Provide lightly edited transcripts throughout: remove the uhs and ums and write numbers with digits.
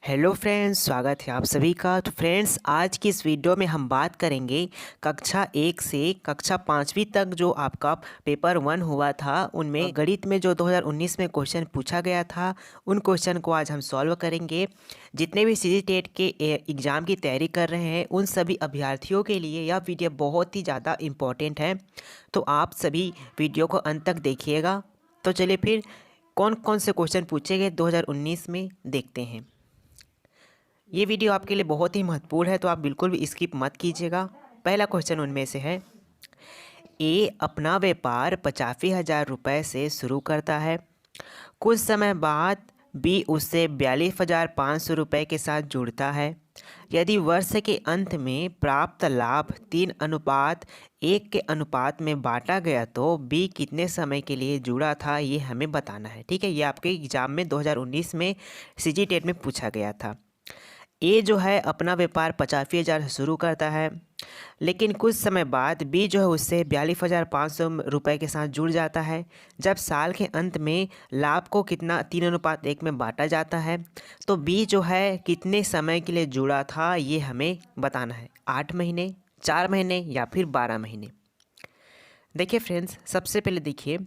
Hello friends, स्वागत है आप सभी का। तो फ्रेंड्स, आज की इस वीडियो में हम बात करेंगे कक्षा 1 से कक्षा 5वीं तक जो आपका पेपर 1 हुआ था, उनमें गणित में जो 2019 में क्वेश्चन पूछा गया था, उन क्वेश्चन को आज हम सॉल्व करेंगे। जितने भी सीजी टेट के एग्ज़ाम की तैयारी कर रहे हैं, उन सभी अभ्यर्थियों के लिए यह वीडियो बहुत ही ज़्यादा इम्पॉर्टेंट है, तो आप सभी वीडियो को अंत तक देखिएगा। तो चलिए फिर कौन कौन से क्वेश्चन पूछे गए 2019 में देखते हैं। ये वीडियो आपके लिए बहुत ही महत्वपूर्ण है, तो आप बिल्कुल भी स्किप मत कीजिएगा। पहला क्वेश्चन उनमें से है, ए अपना व्यापार 85,000 रुपये से शुरू करता है। कुछ समय बाद बी उससे 42,500 रुपये के साथ जुड़ता है। यदि वर्ष के अंत में प्राप्त लाभ 3:1 के अनुपात में बांटा गया तो बी कितने समय के लिए जुड़ा था, ये हमें बताना है। ठीक है, ये आपके एग्जाम में 2019 में सीजी टेट में पूछा गया था। ए जो है अपना व्यापार 85,000 से शुरू करता है, लेकिन कुछ समय बाद बी जो है उससे 42,500 रुपये के साथ जुड़ जाता है। जब साल के अंत में लाभ को कितना 3:1 में बांटा जाता है, तो बी जो है कितने समय के लिए जुड़ा था, ये हमें बताना है। 8 महीने, 4 महीने या फिर 12 महीने। देखिए फ्रेंड्स, सबसे पहले देखिए,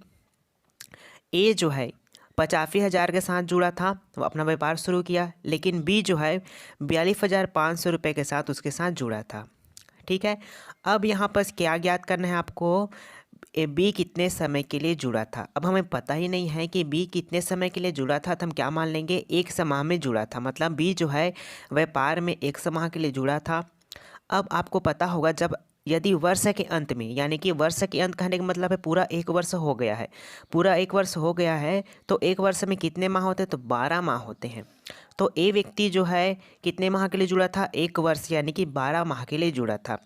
ए जो है 85,000 के साथ जुड़ा था, वो अपना व्यापार शुरू किया, लेकिन बी जो है 42,500 रुपये के साथ उसके साथ जुड़ा था। ठीक है, अब यहाँ पर क्या ज्ञात करना है आपको, बी कितने समय के लिए जुड़ा था। अब हमें पता ही नहीं है कि बी कितने समय के लिए जुड़ा था, तो हम क्या मान लेंगे, एक समाह में जुड़ा था। मतलब बी जो है व्यापार में एक समाह के लिए जुड़ा था। अब आपको पता होगा, जब यदि वर्ष के अंत में, यानी कि वर्ष के अंत कहने का मतलब है पूरा एक वर्ष हो गया है, पूरा एक वर्ष हो गया है, तो एक वर्ष में कितने माह होते हैं, तो 12 माह होते हैं। तो ए व्यक्ति जो है कितने माह के लिए जुड़ा था, एक वर्ष यानी कि 12 माह के लिए जुड़ा था।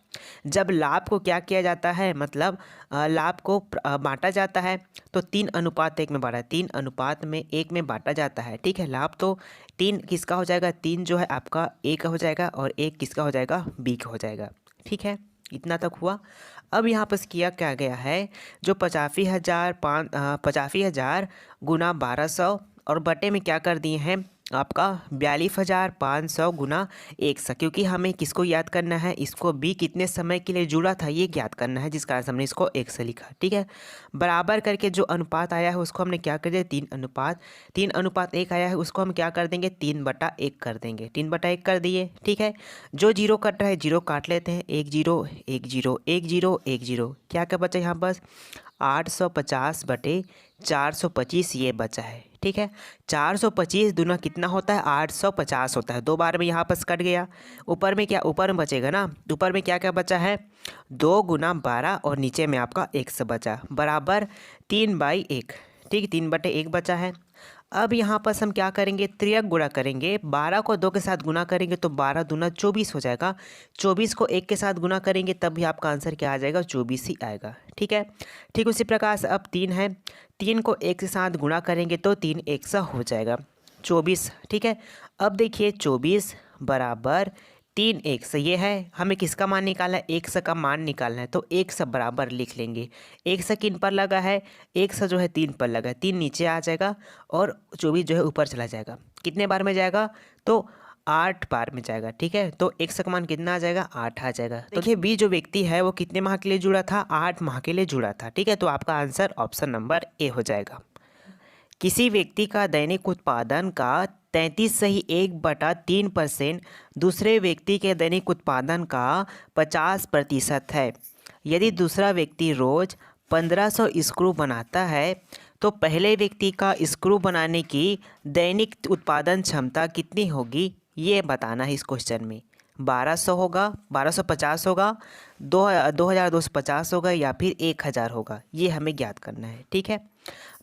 जब लाभ को क्या किया जाता है, मतलब लाभ को बांटा जाता है, तो 3:1 में बांटा, 3:1 में बांटा जाता है। ठीक है, लाभ तो 3 किसका हो जाएगा, 3 जो है आपका ए का हो जाएगा और 1 किसका हो जाएगा, बी का हो जाएगा। ठीक है, इतना तक हुआ। अब यहाँ पर किया क्या गया है, जो 85,000 गुना 1200 और बटे में क्या कर दिए हैं आपका 42,500 गुना 100, क्योंकि हमें किसको याद करना है, इसको बी कितने समय के लिए जुड़ा था ये ज्ञात करना है, जिस कारण से हमने इसको 100 लिखा। ठीक है, बराबर करके जो अनुपात आया है उसको हमने क्या कर दिया, 3:1 आया है, उसको हम क्या कर देंगे, 3/1 कर देंगे, 3/1 कर दिए। ठीक है, जो जीरो कट रहा है जीरो काट लेते हैं, 1 0 1 0 1 0 1 0, क्या क्या बचा यहाँ पर, 850/425 ये बचा है। ठीक है, 425 दूना कितना होता है, 850 होता है। 2 बार में यहाँ पर कट गया, ऊपर में क्या, ऊपर में बचेगा ना, ऊपर में क्या क्या बचा है, 2 गुना 12 और नीचे में आपका 100 बचा, बराबर 3/1। ठीक, 3/1 बचा है। अब यहाँ पर हम क्या करेंगे, त्रियक गुणा करेंगे, 12 को 2 के साथ गुना करेंगे तो 12 दूना 24 हो जाएगा, 24 को 1 के साथ गुना करेंगे तब भी आपका आंसर क्या आ जाएगा, 24 ही आएगा। ठीक है, ठीक उसी प्रकार से अब 3 है, 3 को 1 के साथ गुणा करेंगे तो 3 100 हो जाएगा, 24। ठीक है, अब देखिए 24 बराबर 3 100, ये है, हमें किसका मान निकालना है, 100 का मान निकालना है, तो 100 बराबर लिख लेंगे। 100 किन पर लगा है, 100 जो है 3 पर लगा है, 3 नीचे आ जाएगा और 24 जो है ऊपर चला जाएगा। कितने बार में जाएगा, तो 8 बार में जाएगा। ठीक है, तो 100 का मान कितना आ जाएगा, 8 आ जाएगा। तो देखिए बी जो व्यक्ति है वो कितने माह के लिए जुड़ा था, 8 माह के लिए जुड़ा था। ठीक है, तो आपका आंसर ऑप्शन नंबर ए हो जाएगा। किसी व्यक्ति का दैनिक उत्पादन का 33.1/3% दूसरे व्यक्ति के दैनिक उत्पादन का 50% है। यदि दूसरा व्यक्ति रोज 1500 स्क्रू बनाता है, तो पहले व्यक्ति का स्क्रू बनाने की दैनिक उत्पादन क्षमता कितनी होगी, ये बताना है इस क्वेश्चन में। 1200 होगा, 1250 होगा, 2250 होगा या फिर 1000 होगा, ये हमें ज्ञात करना है। ठीक है,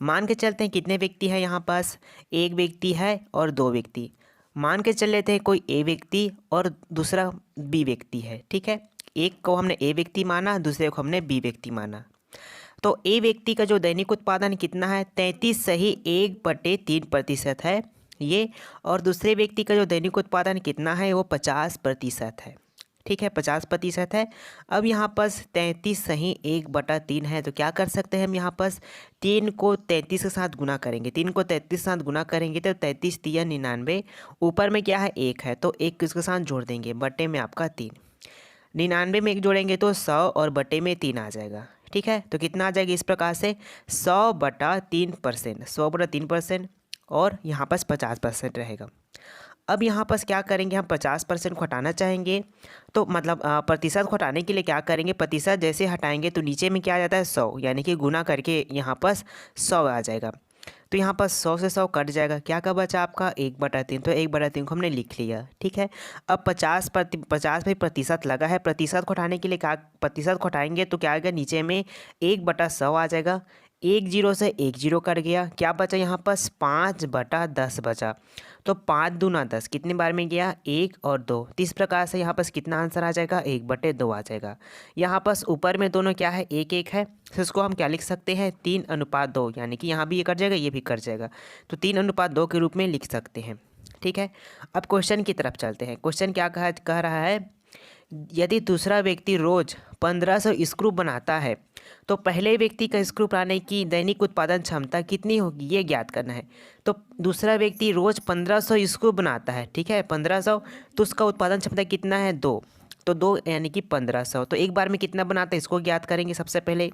मान के चलते हैं कितने व्यक्ति हैं यहाँ पास, एक व्यक्ति है और 2 व्यक्ति। मान के चल लेते हैं कोई ए व्यक्ति और दूसरा बी व्यक्ति है। ठीक है, एक को हमने ए व्यक्ति माना, दूसरे को हमने बी व्यक्ति माना। तो ए व्यक्ति का जो दैनिक उत्पादन कितना है, 33.1/3% है ये, और दूसरे व्यक्ति का जो दैनिक उत्पादन कितना है, वो 50% है। ठीक है, 50% है। अब यहाँ पास 33 सही 1/3 है, तो क्या कर सकते हैं हम यहाँ पास 3 को 33 के साथ गुना करेंगे। 3 को 33 के साथ गुना करेंगे तो 33 तिया 99, ऊपर में क्या है 1 है, तो 1 किसके साथ जोड़ देंगे, बटे में आपका 3। 99 में 1 जोड़ेंगे तो 100 और बटे में 3 आ जाएगा। ठीक है, तो कितना आ जाएगा इस प्रकार से 100/3%, 100/3%, और यहाँ पास 50% रहेगा। अब यहाँ पास क्या करेंगे, हम 50% को हटाना चाहेंगे, तो मतलब प्रतिशत को हटाने के लिए क्या करेंगे, प्रतिशत जैसे हटाएंगे तो नीचे में क्या आ जाता है 100, यानी कि गुना करके यहाँ पास 100 आ जाएगा। तो यहाँ पर 100 से 100 कट जाएगा, क्या का बचा आपका 1/3, तो 1/3 को हमने लिख लिया। ठीक है, अब 50 में प्रतिशत लगा है, प्रतिशत को हटाने के लिए क्या, प्रतिशत को हटाएंगे तो क्या आएगा, नीचे में 1/100 आ जाएगा। 1 0 से 1 0 कट गया, क्या बचा यहाँ पास 5/10 बचा। तो 5 दूना 10 कितने बार में गया, 1 और 2, तो इस प्रकार से यहाँ पास कितना आंसर आ जाएगा, 1/2 आ जाएगा। यहाँ पास ऊपर में दोनों क्या है, 1 1 है, तो इसको हम क्या लिख सकते हैं 3:2, यानी कि यहाँ भी ये कट जाएगा, ये भी कट जाएगा, तो 3:2 के रूप में लिख सकते हैं। ठीक है, अब क्वेश्चन की तरफ चलते हैं। क्वेश्चन क्या कह रहा है, यदि दूसरा व्यक्ति रोज 1500 स्क्रू बनाता है तो पहले व्यक्ति का स्क्रू बनाने की दैनिक उत्पादन क्षमता कितनी होगी, ये ज्ञात करना है। तो दूसरा व्यक्ति रोज 1500 स्क्रू बनाता है, ठीक है 1500, तो उसका उत्पादन क्षमता कितना है 2, तो 2 यानी कि 1500, तो एक बार में कितना बनाता है इसको ज्ञात करेंगे सबसे पहले।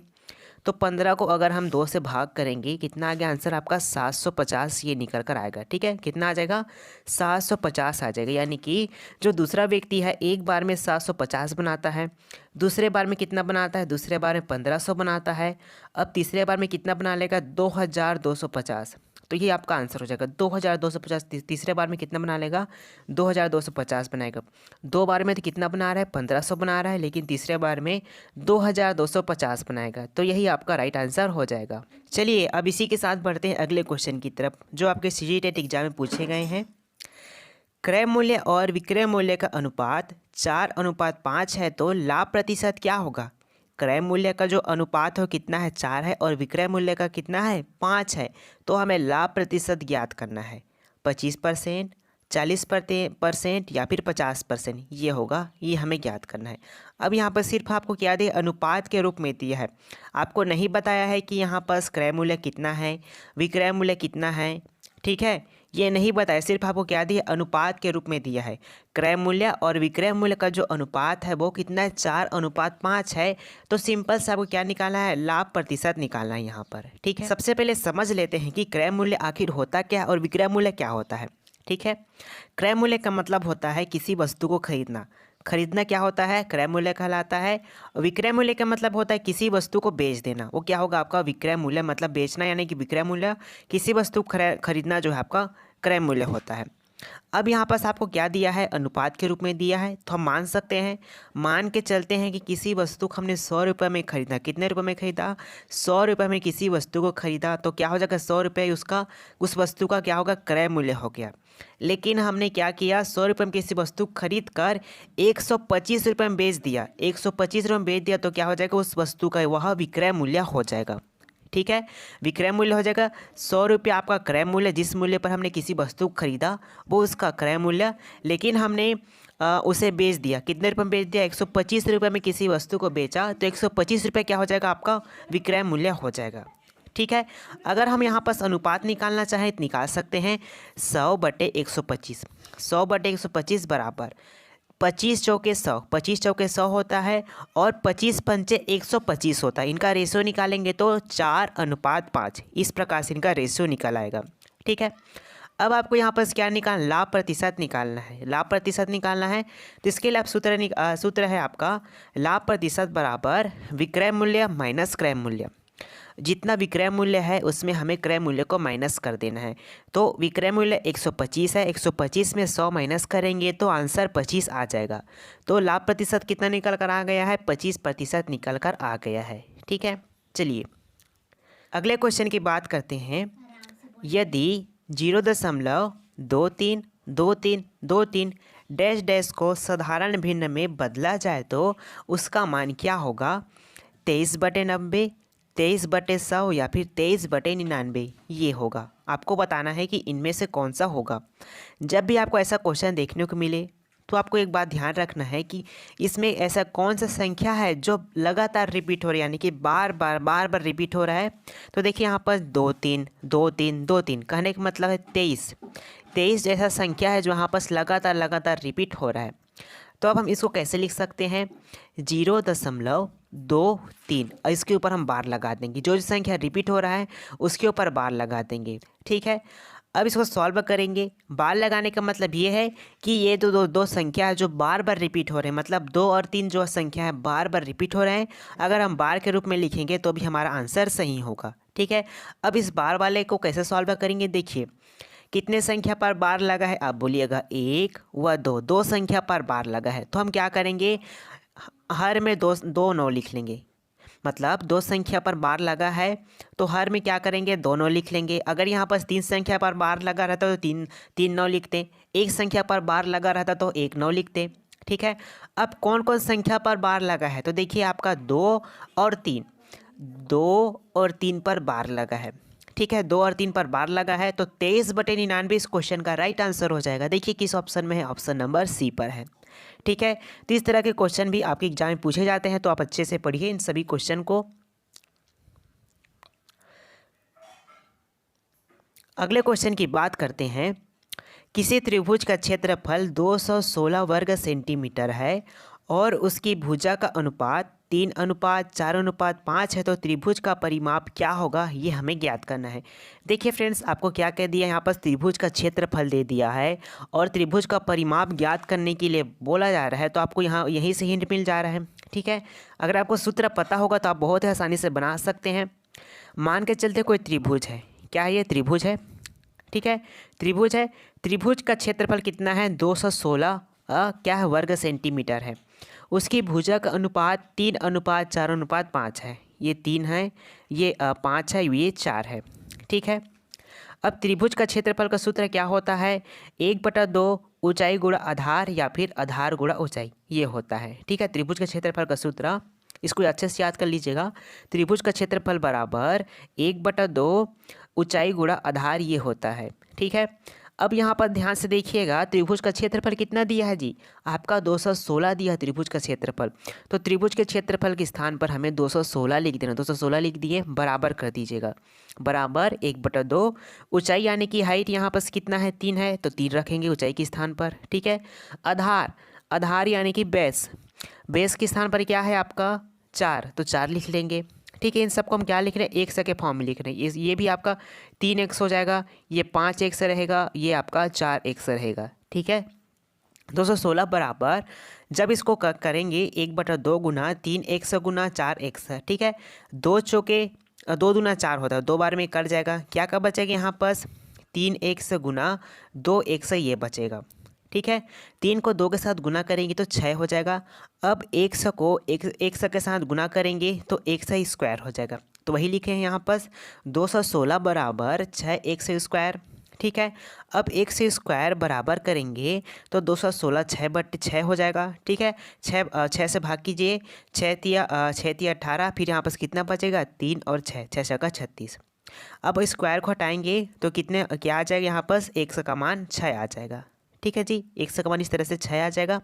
तो 15 को अगर हम 2 से भाग करेंगे, कितना आ गया आंसर आपका 750, ये निकल कर आएगा। ठीक है, कितना आ जाएगा 750 आ जाएगा, यानी कि जो दूसरा व्यक्ति है एक बार में 750 बनाता है, दूसरे बार में कितना बनाता है, दूसरे बार में 1500 बनाता है, अब तीसरे बार में कितना बना लेगा 2250, तो ये आपका आंसर हो जाएगा 2250। तीसरे बार में कितना बना लेगा 2250 बनाएगा। 2 बार में तो कितना बना रहा है 1500 बना रहा है, लेकिन तीसरे बार में 2250 बनाएगा, तो यही आपका राइट आंसर हो जाएगा। चलिए अब इसी के साथ बढ़ते हैं अगले क्वेश्चन की तरफ, जो आपके सीजीटेट एग्जाम में पूछे गए हैं। क्रय मूल्य और विक्रय मूल्य का अनुपात 4:5 है, तो लाभ प्रतिशत क्या होगा। क्रय मूल्य का जो अनुपात हो कितना है 4 है, और विक्रय मूल्य का कितना है 5 है, तो हमें लाभ प्रतिशत ज्ञात करना है। 25%, 40% या फिर 50%, ये होगा, ये हमें ज्ञात करना है। अब यहाँ पर सिर्फ आपको क्या दिया, अनुपात के रूप में दिया है, आपको नहीं बताया है कि यहाँ पर क्रय मूल्य कितना है, विक्रय मूल्य कितना है। ठीक है, ये नहीं बताया, सिर्फ आपको क्या दिया, अनुपात के रूप में दिया है। क्रय मूल्य और विक्रय मूल्य का जो अनुपात है वो कितना है 4:5 है, तो सिंपल से आपको क्या निकालना है, लाभ प्रतिशत निकालना है यहाँ पर। ठीक है, सबसे पहले समझ लेते हैं कि क्रय मूल्य आखिर होता क्या है और विक्रय मूल्य क्या होता है। ठीक है, क्रय मूल्य का मतलब होता है किसी वस्तु को खरीदना, खरीदना क्या होता है, क्रय मूल्य कहलाता है। विक्रय मूल्य का मतलब होता है किसी वस्तु को बेच देना, वो क्या होगा आपका विक्रय मूल्य, मतलब बेचना यानी कि विक्रय मूल्य, किसी वस्तु खरीदना जो है आपका क्रय मूल्य होता है। अब यहाँ पास आपको क्या दिया है, अनुपात के रूप में दिया है, तो हम मान सकते हैं, मान के चलते हैं कि किसी वस्तु को हमने 100 रुपये में खरीदा, कितने रुपये में खरीदा 100 रुपये में किसी वस्तु को खरीदा, तो क्या हो जाएगा 100 रुपये उसका, उस वस्तु का क्या होगा क्रय मूल्य हो गया। लेकिन हमने क्या किया, 100 रुपये में किसी वस्तु खरीद कर 125 रुपये में बेच दिया, 125 रुपये में बेच दिया, तो क्या हो जाएगा उस वस्तु का वह विक्रय मूल्य हो जाएगा। ठीक है, विक्रय मूल्य हो जाएगा 100 रुपये आपका क्रय मूल्य, जिस मूल्य पर हमने किसी वस्तु को खरीदा वो उसका क्रय मूल्य, लेकिन हमने उसे बेच दिया, कितने रुपये में बेच दिया 125 रुपये में किसी वस्तु को बेचा, तो 125 रुपये क्या हो जाएगा आपका विक्रय मूल्य हो जाएगा। ठीक है, अगर हम यहाँ पास अनुपात निकालना चाहें तो निकाल सकते हैं 100/125, 100/125 बराबर 25 चौके 100, 25 चौके 100 होता है, और 25 पंचे 125 होता है। इनका रेशियो निकालेंगे तो 4:5, इस प्रकार से इनका रेशियो निकल आएगा। ठीक है, अब आपको यहाँ पर क्या निकालना, लाभ प्रतिशत निकालना है। लाभ प्रतिशत निकालना है तो इसके लिए आप सूत्र है आपका, लाभ प्रतिशत बराबर विक्रय मूल्य माइनस क्रय मूल्य। जितना विक्रय मूल्य है उसमें हमें क्रय मूल्य को माइनस कर देना है। तो विक्रय मूल्य 125 है, 125 में 100 माइनस करेंगे तो आंसर 25 आ जाएगा। तो लाभ प्रतिशत कितना निकल कर आ गया है, 25% निकल कर आ गया है। ठीक है, चलिए अगले क्वेश्चन की बात करते हैं। यदि 0.232323 डैश डैश को साधारण भिन्न में बदला जाए तो उसका मान क्या होगा, 23/90, 23/100 या फिर 23/99, ये होगा। आपको बताना है कि इनमें से कौन सा होगा। जब भी आपको ऐसा क्वेश्चन देखने को मिले तो आपको एक बात ध्यान रखना है कि इसमें ऐसा कौन सा संख्या है जो लगातार रिपीट हो रही है, यानी कि बार बार रिपीट हो रहा है। तो देखिए यहाँ पर 2 3 2 3 2 3 कहने का मतलब है 23 जैसा संख्या है जो यहाँ पर लगातार रिपीट हो रहा है। तो अब हम इसको कैसे लिख सकते हैं, 0.23 और इसके ऊपर हम बार लगा देंगे, जो संख्या रिपीट हो रहा है उसके ऊपर बार लगा देंगे। ठीक है, अब इसको सॉल्व करेंगे। बार लगाने का मतलब ये है कि ये दो संख्या है जो बार बार रिपीट हो रहे हैं, मतलब 2 और 3 जो संख्या है बार बार रिपीट हो रहे हैं। अगर हम बार के रूप में लिखेंगे तो भी हमारा आंसर सही होगा। ठीक है, अब इस बार वाले को कैसे सॉल्व करेंगे, देखिए कितने संख्या पर बार लगा है, आप बोलिएगा 1 व 2, दो संख्या पर बार लगा है। तो हम क्या करेंगे, हर में दो 9 लिख लेंगे, मतलब दो संख्या पर बार लगा है तो हर में क्या करेंगे, 2 9 लिख लेंगे। अगर यहाँ पर 3 संख्या पर बार लगा रहता तो 3 9 लिखते, एक संख्या पर बार लगा रहता तो 1 9 लिखते। ठीक है, अब कौन कौन संख्या पर बार लगा है, तो देखिए आपका 2 और 3 पर बार लगा है। ठीक है, 2 और 3 पर बार लगा है तो 23/99 इस क्वेश्चन का राइट आंसर हो जाएगा। देखिए किस ऑप्शन में है, ऑप्शन नंबर सी पर है। ठीक है, तो इस तरह के क्वेश्चन भी आपके एग्जाम में पूछे जाते हैं, तो आप अच्छे से पढ़िए इन सभी क्वेश्चन को। अगले क्वेश्चन की बात करते हैं। किसी त्रिभुज का क्षेत्रफल 216 वर्ग सेंटीमीटर है और उसकी भुजा का अनुपात 3:4:5 है, तो त्रिभुज का परिमाप क्या होगा, ये हमें ज्ञात करना है। देखिए फ्रेंड्स, आपको क्या कह दिया, यहाँ पर त्रिभुज का क्षेत्रफल दे दिया है और त्रिभुज का परिमाप ज्ञात करने के लिए बोला जा रहा है, तो आपको यहाँ यहीं से हिंट मिल जा रहा है। ठीक है, अगर आपको सूत्र पता होगा तो आप बहुत ही आसानी से बना सकते हैं। मान के चलते कोई त्रिभुज है, क्या ये त्रिभुज है, ठीक है त्रिभुज है, त्रिभुज का क्षेत्रफल कितना है, 216 क्या है वर्ग सेंटीमीटर है। उसकी भुजा का अनुपात 3:4:5 है, ये 3 है, ये 5 है, ये 4 है। ठीक है, अब त्रिभुज का क्षेत्रफल का सूत्र क्या होता है, 1/2 ऊंचाई गुणा आधार या फिर आधार गुणा ऊंचाई, ये होता है। ठीक है, त्रिभुज का क्षेत्रफल का सूत्र इसको अच्छे से याद कर लीजिएगा, त्रिभुज का क्षेत्रफल बराबर 1/2 ऊंचाई गुणा आधार, ये होता है। ठीक है, अब यहाँ पर ध्यान से देखिएगा, त्रिभुज का क्षेत्रफल कितना दिया है जी, आपका 216 दिया है त्रिभुज का क्षेत्रफल। तो त्रिभुज के क्षेत्रफल के स्थान पर हमें 216 लिख देना, 216 लिख दिए, बराबर कर दीजिएगा, बराबर 1/2 ऊंचाई यानी कि हाइट यहाँ पर कितना है, 3 है, तो 3 रखेंगे ऊंचाई के स्थान पर। ठीक है, आधार यानी कि बेस के स्थान पर क्या है आपका 4, तो 4 लिख लेंगे। ठीक है, इन सबको हम क्या लिख रहे हैं, एक्स के फॉर्म में लिख रहे हैं। ये भी आपका 3x हो जाएगा, ये 5x रहेगा, ये आपका 4x रहेगा। ठीक है, 216 बराबर, जब इसको करेंगे 1/2 गुना 3x गुना 4x है। ठीक है, 2 चौके 2 दूना 4 होता है, 2 बार में कट जाएगा, क्या क्या बचेगा यहाँ पर 3x गुना 2x ये बचेगा। ठीक है, 3 को 2 के साथ गुना करेंगे तो 6 हो जाएगा। अब x को x के साथ गुना करेंगे तो x स्क्वायर हो जाएगा, तो वही लिखे हैं यहाँ पर 216 बराबर 6x स्क्वायर। ठीक है, अब x स्क्वायर बराबर करेंगे तो 216 6/6 हो जाएगा। ठीक है, 6 से भाग कीजिए, 6 तिया 18, फिर यहाँ पर कितना बचेगा 3 और 6 6 36। अब स्क्वायर को हटाएंगे तो कितने क्या आ जाएगा, यहाँ पर x का मान 6 आ जाएगा। ठीक है जी, x का मान इस तरह से 6 आ जाएगा।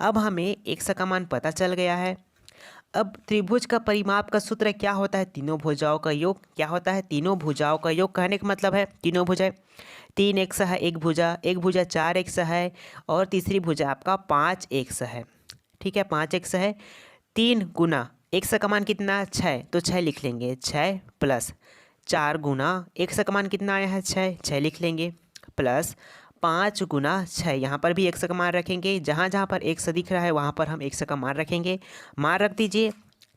अब हमें x का मान पता चल गया है। अब त्रिभुज का परिमाप का सूत्र क्या होता है, तीनों भुजाओं का योग। क्या होता है, तीनों भुजाओं का योग, कहने का मतलब है तीनों भुजाएं, 3x है एक भुजा 4x है और तीसरी भुजा आपका 5x है। ठीक है, 5x है, 3 गुना x का मान कितना 6, तो 6 लिख लेंगे, 6 प्लस 4 गुना x का मान कितना आया है 6 लिख लेंगे, प्लस 5 गुना 6, यहाँ पर भी x का मान रखेंगे, जहाँ जहाँ पर x दिख रहा है वहाँ पर हम x का मान रखेंगे, मान रख दीजिए।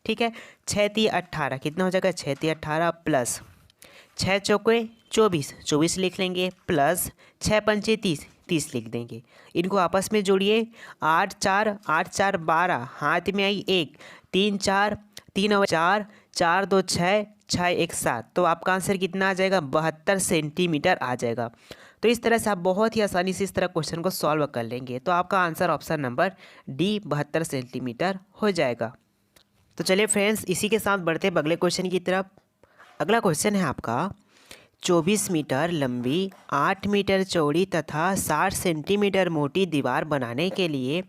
ठीक है, 6 तिया 18 कितना हो जाएगा, 6 तिया 18 प्लस 6 चौके 24 लिख लेंगे, प्लस 6 पंचे 30 लिख देंगे। इनको आपस में जोड़िए, 8 4 12, हाथ में आई 1, 3 4 3 और 4 4 2 6 6 1 7, तो आपका आंसर कितना आ जाएगा, 72 सेंटीमीटर आ जाएगा। तो इस तरह से आप बहुत ही आसानी से इस तरह क्वेश्चन को सॉल्व कर लेंगे, तो आपका answer option number D 72 centimetre हो जाएगा। तो चलिए फ्रेंड्स, इसी के साथ बढ़ते हैं अगले क्वेश्चन की तरफ। अगला क्वेश्चन है आपका, 24 मीटर लंबी, 8 मीटर चौड़ी तथा 60 सेंटीमीटर मोटी दीवार बनाने के लिए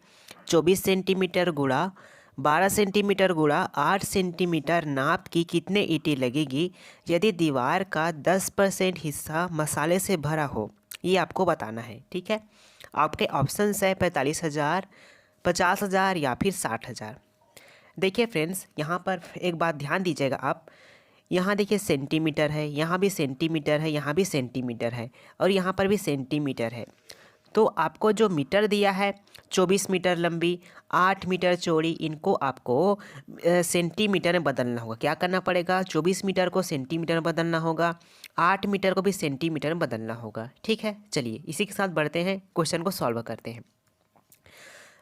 24 सेंटीमीटर गुणा 12 सेंटीमीटर गुणा 8 सेंटीमीटर नाप की कितने ईंटें लगेगी यदि दीवार का 10% हिस्सा मसाले से भरा हो, ये आपको बताना है। ठीक है, आपके ऑप्शंस है 45,000, 50,000 या फिर 60,000। देखिए फ्रेंड्स, यहाँ पर एक बात ध्यान दीजिएगा आप, यहाँ देखिए सेंटीमीटर है, यहाँ भी सेंटीमीटर है, यहाँ भी सेंटीमीटर है और यहाँ पर भी सेंटीमीटर है। तो आपको जो मीटर दिया है 24 मीटर लंबी, 8 मीटर चौड़ी, इनको आपको सेंटीमीटर में बदलना होगा। क्या करना पड़ेगा, 24 मीटर को सेंटीमीटर में बदलना होगा, 8 मीटर को भी सेंटीमीटर में बदलना होगा। ठीक है, चलिए इसी के साथ बढ़ते हैं, क्वेश्चन को सॉल्व करते हैं।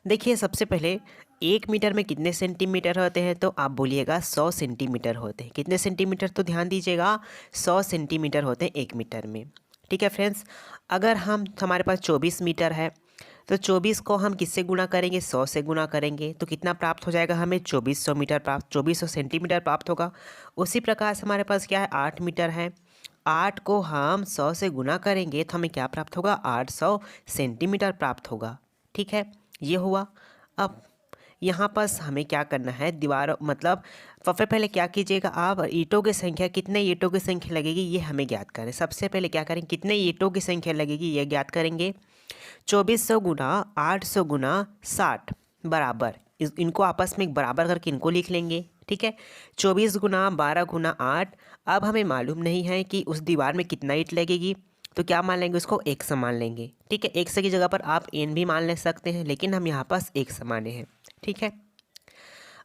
देखिए सबसे पहले 1 मीटर में कितने सेंटीमीटर होते हैं, तो आप बोलिएगा 100 सेंटीमीटर होते हैं। कितने सेंटीमीटर, तो ध्यान दीजिएगा 100 सेंटीमीटर होते हैं 1 मीटर में। ठीक है फ्रेंड्स, अगर हमारे पास 24 मीटर है तो 24 को हम किससे गुणा करेंगे, 100 से गुणा करेंगे, तो कितना प्राप्त हो जाएगा, हमें 2400 मीटर प्राप्त, 2400 सेंटीमीटर प्राप्त होगा। उसी प्रकार से हमारे पास क्या है, 8 मीटर है, 8 को हम 100 से गुणा करेंगे तो हमें क्या प्राप्त होगा, 800 सेंटीमीटर प्राप्त होगा। ठीक है, ये हुआ। अब यहाँ पर हमें क्या करना है, दीवार मतलब सबसे पहले क्या कीजिएगा आप, ईंटों की संख्या, कितने ईंटों की संख्या लगेगी ये हमें ज्ञात करें। सबसे पहले क्या करें, कितने ईंटों की संख्या लगेगी ये ज्ञात करेंगे। 2400 गुना 800 गुना 60 बराबर, इनको आपस में बराबर करके इनको लिख लेंगे। ठीक है, 24 गुना 12 गुना 8। अब हमें मालूम नहीं है कि उस दीवार में कितना ईंट लगेगी, तो क्या मान लेंगे, उसको 100 मान लेंगे। ठीक है, 100 की जगह पर आप n भी मान ले सकते हैं, लेकिन हम यहाँ पास 100 माने हैं। ठीक है,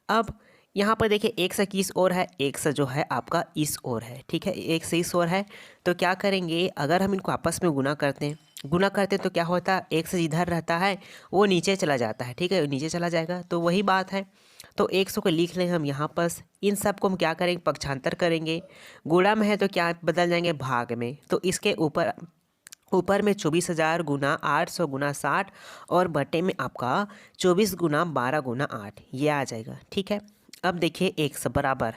अब यहाँ पर देखिए 100 किस ओर है, 100 जो है आपका इस ओर है। ठीक है, 100 इस ओर है, तो क्या करेंगे, अगर हम इनको आपस में गुना करते हैं तो क्या होता है, 100 जिधर रहता है वो नीचे चला जाता है। ठीक है, नीचे चला जाएगा, तो वही बात है। तो 100 को लिख लें हम यहाँ पर, इन सब को हम क्या करेंगे, पक्षांतर करेंगे। गुणा में है तो क्या बदल जाएंगे, भाग में, तो इसके ऊपर में 24,000 गुना 800 गुना 60 और बटे में आपका 24 गुना 12 गुना 8, ये आ जाएगा। ठीक है, अब देखिए 100 बराबर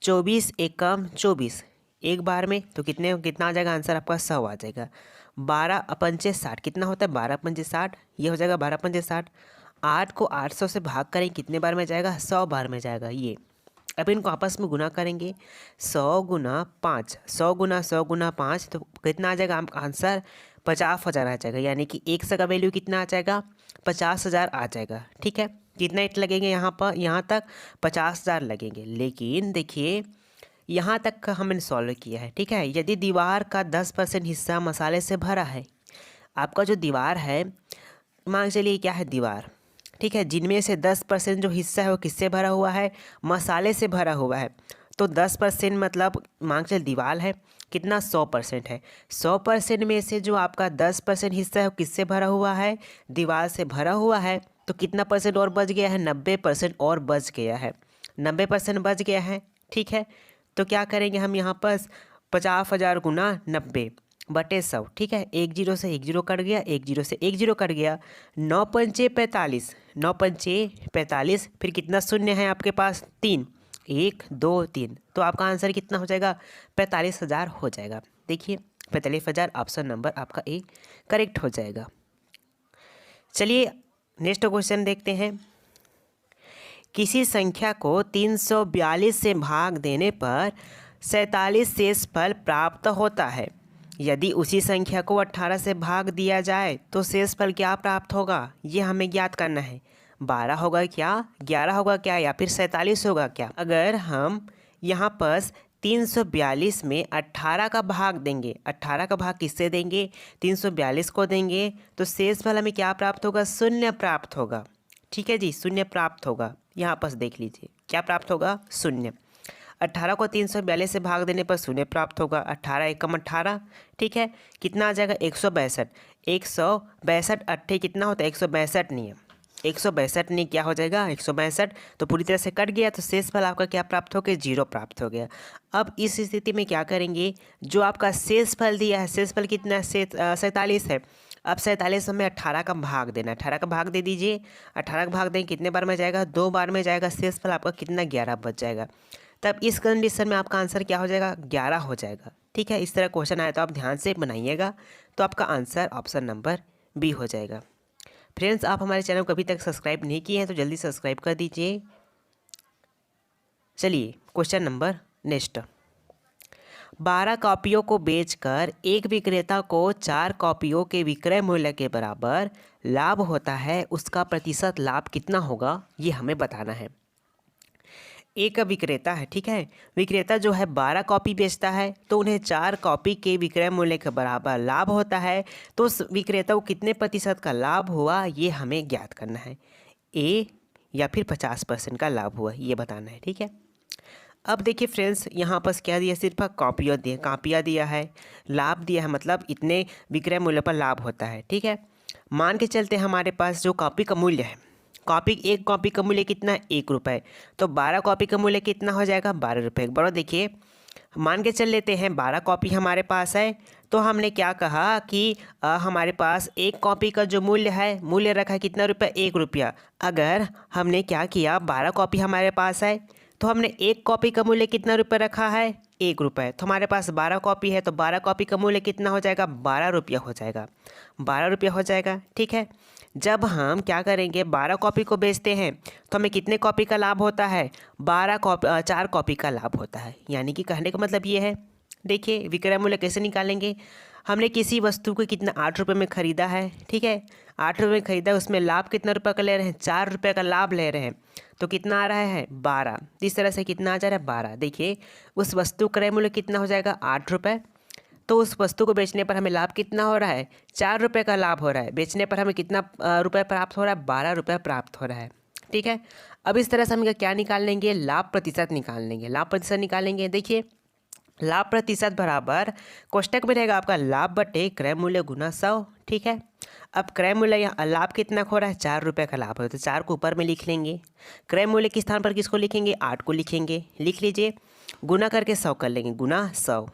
24 एकम 24 एक बार में, तो कितना आ जाएगा, आंसर आपका 100 आ जाएगा। 12 पंचे 60 कितना होता है, 12 पंचे 60, ये हो जाएगा 12 पंचे 60। 8 को 800 से भाग करें, कितने बार में जाएगा, 100 बार में जाएगा ये। अब इनको आपस में गुना करेंगे, 100 गुना 5, 100 गुना 100 गुना 5, तो कितना आ जाएगा आंसर, 50,000 आ जाएगा। यानी कि 100 का वैल्यू कितना आ जाएगा, 50,000 आ जाएगा। ठीक है, कितना ईंट लगेंगे यहाँ पर, यहाँ तक 50,000 लगेंगे। लेकिन देखिए यहाँ तक का हमने सॉल्व किया है। ठीक है, यदि दीवार का 10% हिस्सा मसाले से भरा है, आपका जो दीवार है, मान चलिए क्या है दीवार, ठीक है, जिनमें से 10% जो हिस्सा है वो किससे भरा हुआ है, मसाले से भरा हुआ है। तो 10% मतलब मान चल दीवार है कितना, 100% है। 100% में से जो आपका 10% हिस्सा है वो किससे भरा हुआ है, दीवार से भरा हुआ है। तो कितना परसेंट और बच गया है, 90% और बच गया है, 90% बच गया है। ठीक है, तो क्या करेंगे हम यहाँ पर, 50,000 गुना 90 बटे 100। ठीक है, 1 0 से 1 0 कट गया, 1 0 से 1 0 कट गया, 9 पंचे 45, 9 पंचे 45, फिर कितना शून्य है आपके पास, 3, 1 2 3, तो आपका आंसर कितना हो जाएगा, 45,000 हो जाएगा। देखिए 45,000 ऑप्शन नंबर आपका ए करेक्ट हो जाएगा। चलिए नेक्स्ट क्वेश्चन देखते हैं। किसी संख्या को 342 से भाग देने पर 47 शेषफल प्राप्त होता है। यदि उसी संख्या को 18 से भाग दिया जाए तो शेषफल क्या प्राप्त होगा, ये हमें ज्ञात करना है। 12 होगा क्या, 11 होगा क्या, या फिर 47 होगा क्या। अगर हम यहाँ पर 342 में 18 का भाग देंगे, 18 का भाग किससे देंगे, 342 को देंगे, तो शेषफल हमें क्या प्राप्त होगा, शून्य प्राप्त होगा। ठीक है जी, शून्य प्राप्त होगा। यहाँ पर देख लीजिए क्या प्राप्त होगा, शून्य। 18 को 342 से भाग देने पर शून्य प्राप्त होगा, 18 एकम 18। ठीक है, कितना आ जाएगा, 162। 162 अट्ठे कितना होता है, 162 नहीं है, 162 नहीं, क्या हो जाएगा 162, तो पूरी तरह से कट गया, तो शेषफल आपका क्या प्राप्त हो गया, 0 प्राप्त हो गया। अब इस स्थिति में क्या करेंगे, जो आपका शेषफल दिया है, शेषफल कितना है, 47 है। अब 47 में 18 का भाग देना, 18 का भाग दे दीजिए, 18 का भाग देंगे कितने बार में जाएगा, 2 बार में जाएगा, शेषफल आपका कितना 11 बच जाएगा। तब इस कंडीशन में आपका आंसर क्या हो जाएगा, 11 हो जाएगा। ठीक है, इस तरह क्वेश्चन आया तो आप ध्यान से बनाइएगा, तो आपका आंसर ऑप्शन नंबर बी हो जाएगा। फ्रेंड्स, आप हमारे चैनल को अभी तक सब्सक्राइब नहीं किए हैं तो जल्दी सब्सक्राइब कर दीजिए। चलिए क्वेश्चन नंबर नेक्स्ट। 12 कॉपियों को बेचकर एक विक्रेता को 4 कॉपियों के विक्रय मूल्य के बराबर लाभ होता है, उसका प्रतिशत लाभ कितना होगा ये हमें बताना है। एक विक्रेता है, ठीक है, विक्रेता जो है 12 कॉपी बेचता है तो उन्हें 4 कॉपी के विक्रय मूल्य के बराबर लाभ होता है, तो उस विक्रेता को कितने प्रतिशत का लाभ हुआ ये हमें ज्ञात करना है। ए या फिर 50% का लाभ हुआ ये बताना है, ठीक है। अब देखिए फ्रेंड्स, यहाँ पर क्या दिया, सिर्फ कापियाँ दिया है, लाभ दिया है, मतलब इतने विक्रय मूल्य पर लाभ होता है, ठीक है। मान के चलते हमारे पास जो कॉपी का मूल्य है, एक कॉपी का मूल्य कितना है, 1 रुपये, तो 12 कॉपी का मूल्य कितना हो जाएगा, 12 रुपये। बराबर देखिए, मान के चल लेते हैं 12 कॉपी हमारे पास है, तो हमने क्या कहा कि हमारे पास एक कॉपी का जो मूल्य रखा है कितना रुपया, 1 रुपया। अगर हमने क्या किया, 12 कॉपी हमारे पास है तो हमने एक कॉपी का मूल्य कितना रुपये रखा है, 1 रुपये। तो हमारे पास 12 कॉपी है तो 12 कॉपी का मूल्य कितना हो जाएगा, 12 रुपया हो जाएगा, 12 रुपया हो जाएगा, ठीक है। जब हम क्या करेंगे, 12 कॉपी को बेचते हैं तो हमें कितने कॉपी का लाभ होता है, 4 कॉपी का लाभ होता है। यानी कि कहने का मतलब ये है, देखिए विक्रय मूल्य कैसे निकालेंगे, हमने किसी वस्तु को कितना 8 रुपये में ख़रीदा है, ठीक है, 8 रुपये में ख़रीदा, उसमें लाभ कितना रुपये का ले रहे हैं, 4 रुपये का लाभ ले रहे हैं, तो कितना आ रहा है, 12। इस तरह से कितना आ जा रहा है, 12। देखिए उस वस्तु क्रय मूल्य कितना हो जाएगा, 8 रुपये, तो उस वस्तु को बेचने पर हमें लाभ कितना हो रहा है, 4 रुपये का लाभ हो रहा है, बेचने पर हमें कितना रुपये प्राप्त हो रहा है, 12 रुपये प्राप्त हो रहा है, ठीक है। अब इस तरह से हम क्या निकाल लेंगे, लाभ प्रतिशत निकाल लेंगे, लाभ प्रतिशत निकालेंगे। देखिए लाभ प्रतिशत बराबर कोष्टक में रहेगा आपका लाभ बटे क्रय मूल्य गुना 100, ठीक है। अब क्रय मूल्य यहाँ लाभ कितना हो रहा है, 4 रुपये का लाभ है, तो 4 को ऊपर में लिख लेंगे, क्रय मूल्य के स्थान पर किसको लिखेंगे, 8 को लिखेंगे, लिख लीजिए, गुना करके 100 कर लेंगे, गुना 100,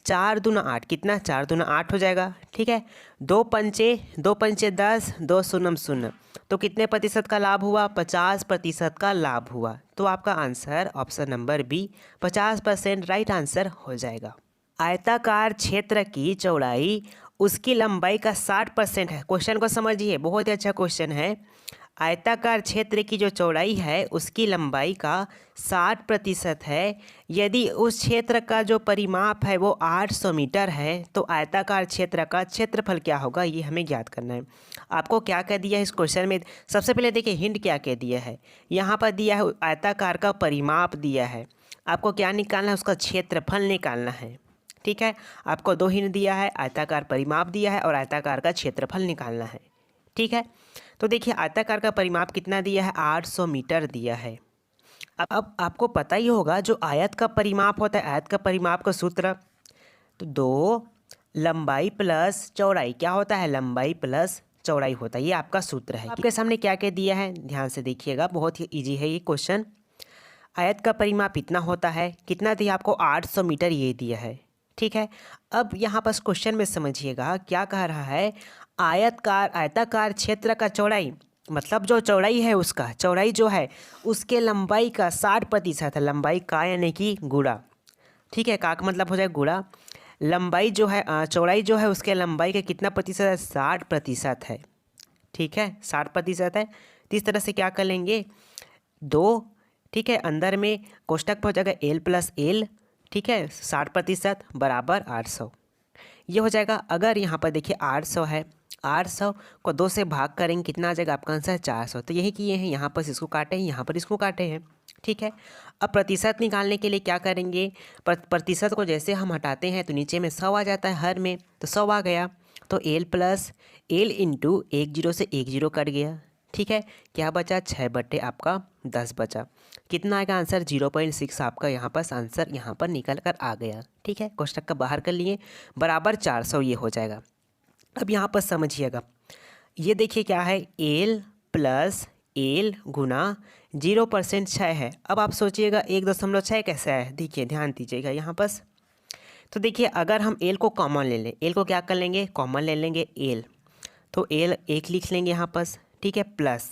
4 दूना 8, कितना, 4 दूना 8 हो जाएगा, ठीक है। 2 पंचे 10, 2 शून्यम 0, तो कितने प्रतिशत का लाभ हुआ, 50% का लाभ हुआ। तो आपका answer option number B 50% right answer हो जाएगा। आयताकार क्षेत्र की चौड़ाई उसकी लंबाई का 60% है। क्वेश्चन को समझिए, बहुत ही अच्छा क्वेश्चन है। आयताकार क्षेत्र की जो चौड़ाई है उसकी लंबाई का 60% है। यदि उस क्षेत्र का जो परिमाप है वो 800 मीटर है तो आयताकार क्षेत्र का क्षेत्रफल क्या होगा ये हमें ज्ञात करना है। आपको क्या कह दिया है इस क्वेश्चन में, सबसे पहले देखिए हिंट क्या कह दिया है। यहाँ पर दिया है आयताकार का परिमाप दिया है, आपको क्या निकालना है, उसका क्षेत्रफल निकालना है, ठीक है। आपको 2 हिंट दिया है, आयताकार परिमाप दिया है और आयताकार का क्षेत्रफल निकालना है, ठीक है। तो देखिए आयताकार का परिमाप कितना दिया है, 800 मीटर दिया है। अब आपको पता ही होगा जो आयत का परिमाप होता है, आयत का परिमाप का सूत्र, तो 2 लंबाई प्लस चौड़ाई क्या होता है, लंबाई प्लस चौड़ाई होता है, ये आपका सूत्र है। आपके सामने क्या क्या दिया है ध्यान से देखिएगा, बहुत ही ईजी है ये क्वेश्चन। आयत का परिमाप इतना होता है, कितना दिया आपको, 800 मीटर ये दिया है, ठीक है। अब यहाँ पर क्वेश्चन में समझिएगा क्या कह रहा है, आयताकार क्षेत्र का चौड़ाई, मतलब जो चौड़ाई है उसका चौड़ाई जो है उसके लंबाई का 60% है, लंबाई का यानी कि गुणा, ठीक है, का मतलब हो जाए गुणा, लंबाई जो है चौड़ाई जो है उसके लंबाई का कितना प्रतिशत है, 60% है, ठीक है, 60% है। तो इस तरह से क्या कर लेंगे, 2, ठीक है, अंदर में कोष्टक पर हो जाएगा L प्लस L, ठीक है, 60% बराबर 800 ये हो जाएगा। अगर यहाँ पर देखिए 800 है, 800 को 2 से भाग करेंगे कितना आ जाएगा, आपका आंसर 400। तो यही किए हैं, यहाँ पर इसको काटे हैं, यहाँ पर इसको काटे हैं, ठीक है। अब प्रतिशत निकालने के लिए क्या करेंगे, प्रतिशत को जैसे हम हटाते हैं तो नीचे में 100 आ जाता है हर में, तो 100 आ गया, तो L प्लस L इंटू 10 से 10 कट गया, ठीक है। क्या बचा, 6 बटे आपका 10 बचा, कितना आएगा आंसर, 0.6 आपका यहाँ पर आंसर यहाँ पर निकल कर आ गया, ठीक है। कोष्टक का बाहर कर लिए, बराबर 400 ये हो जाएगा। अब यहाँ पर समझिएगा, ये देखिए क्या है, L प्लस L गुना 0% 6 है। अब आप सोचिएगा 1.6 कैसे है, देखिए ध्यान दीजिएगा यहाँ पर। तो देखिए अगर हम L को कॉमन ले लें, L को क्या कर लेंगे, कॉमन ले लेंगे L, तो L 1 लिख लेंगे यहाँ पर, ठीक है, प्लस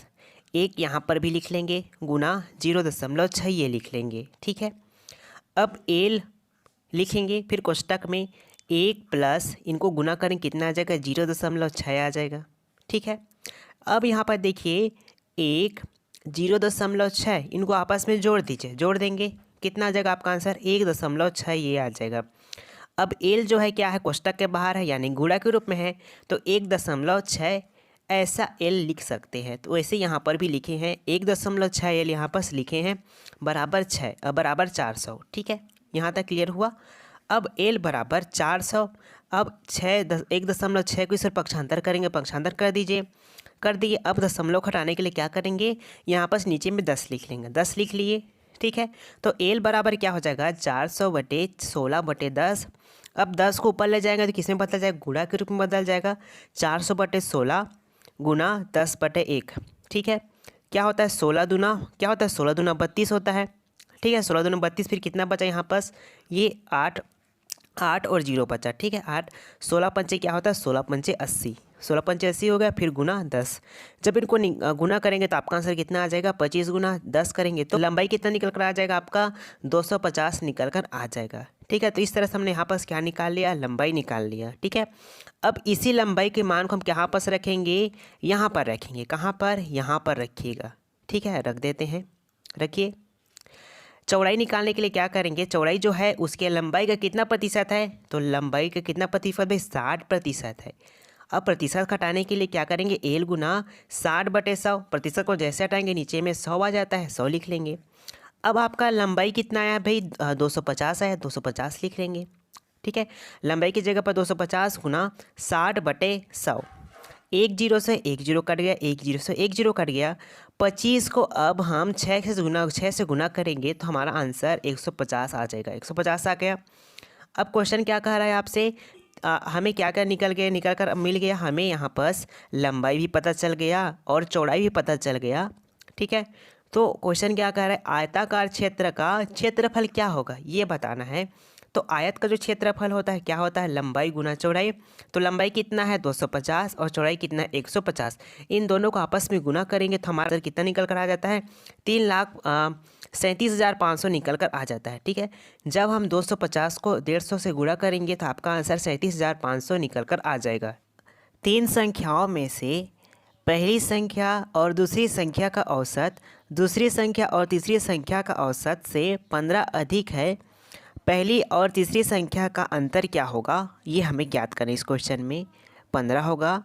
1 यहाँ पर भी लिख लेंगे, गुना 0.6 ये लिख लेंगे, ठीक है। अब L लिखेंगे। फिर कोष्टक में 1 प्लस इनको गुना करें कितना आ जाएगा, 0.6 आ जाएगा। ठीक है, अब यहाँ पर देखिए 1 0.6 इनको आपस में जोड़ दीजिए, जोड़ देंगे कितना आ जाएगा आपका आंसर 1.6 ये आ जाएगा। अब एल जो है क्या है, कोष्टक के बाहर है यानी गुणा के रूप में है, तो 1.6 ऐसा एल लिख सकते हैं। तो वैसे यहाँ पर भी लिखे हैं 1.6 एल यहाँ पर लिखे हैं बराबर 6 बराबर 400। ठीक है, यहाँ तक क्लियर हुआ। अब एल बराबर 400। अब 1.6 को इस पर पक्षांतर करेंगे, पक्षांतर कर दीजिए, कर दिए। अब दशमलव घटाने के लिए क्या करेंगे, यहाँ पर नीचे में 10 लिख लेंगे, 10 लिख लिए। ठीक है, तो एल बराबर क्या हो जाएगा 400/16/10। अब 10 को ऊपर ले जाएंगे तो किस में बदल जाएगा, गुणा के रूप में बदल जाएगा। 400/16 गुना 10/1। ठीक है, क्या होता है 16 दूना, क्या होता है 16 दूना 32 होता है। ठीक है, 16 दूना 32, फिर कितना बचा यहाँ पास, ये 8 और 0 बचा। ठीक है, 8 16 पंचे क्या होता है 16 पंचे 80, 16 पंचे 80 हो गया, फिर गुना 10। जब इनको गुना करेंगे तो आपका आंसर कितना आ जाएगा, 25 गुना 10 करेंगे तो लंबाई कितना निकल कर आ जाएगा आपका 250 निकल कर आ जाएगा। ठीक है, तो इस तरह से हमने यहाँ पर क्या निकाल लिया, लंबाई निकाल लिया। ठीक है, अब इसी लंबाई के मान को हम कहाँ पर रखेंगे, यहाँ पर रखेंगे। कहाँ पर, यहाँ पर रखिएगा। ठीक है, रख देते हैं, रखिए। चौड़ाई निकालने के लिए क्या करेंगे, चौड़ाई जो है उसके लंबाई का कितना प्रतिशत है, तो लंबाई का कितना प्रतिशत भाई 60% है। अब प्रतिशत घटाने के लिए क्या करेंगे, एल गुना 60/100। प्रतिशत को जैसे हटाएंगे नीचे में 100 आ जाता है, 100 लिख लेंगे। अब आपका लंबाई कितना आया भाई 250 आया, 250 लिख लेंगे। ठीक है, लंबाई की जगह पर 250 गुना 60/100। 1 0 से 1 0 कट गया, 1 0 से 1 0 कट गया। 25 को अब हम 6 से गुना करेंगे तो हमारा आंसर 150 आ जाएगा, 150 आ गया। अब क्वेश्चन क्या कह रहा है आपसे, हमें क्या क्या निकल कर मिल गया, हमें यहाँ पर लंबाई भी पता चल गया और चौड़ाई भी पता चल गया। ठीक है, तो क्वेश्चन क्या कह रहा है, आयताकार क्षेत्र का क्षेत्रफल क्या होगा ये बताना है। तो आयत का जो क्षेत्रफल होता है क्या होता है, लंबाई गुना चौड़ाई। तो लंबाई कितना है 250 और चौड़ाई कितना है 150। इन दोनों को आपस में गुना करेंगे तो हमारा आंसर कितना निकल कर आ जाता है, 3,37,500 निकल कर आ जाता है। ठीक है, जब हम 250 को 150 से गुणा करेंगे तो आपका आंसर 37,500 निकल कर आ जाएगा। 3 संख्याओं में से पहली संख्या और दूसरी संख्या का औसत दूसरी संख्या और तीसरी संख्या का औसत से 15 अधिक है। पहली और तीसरी संख्या का अंतर क्या होगा, ये हमें ज्ञात करना है। इस क्वेश्चन में 15 होगा,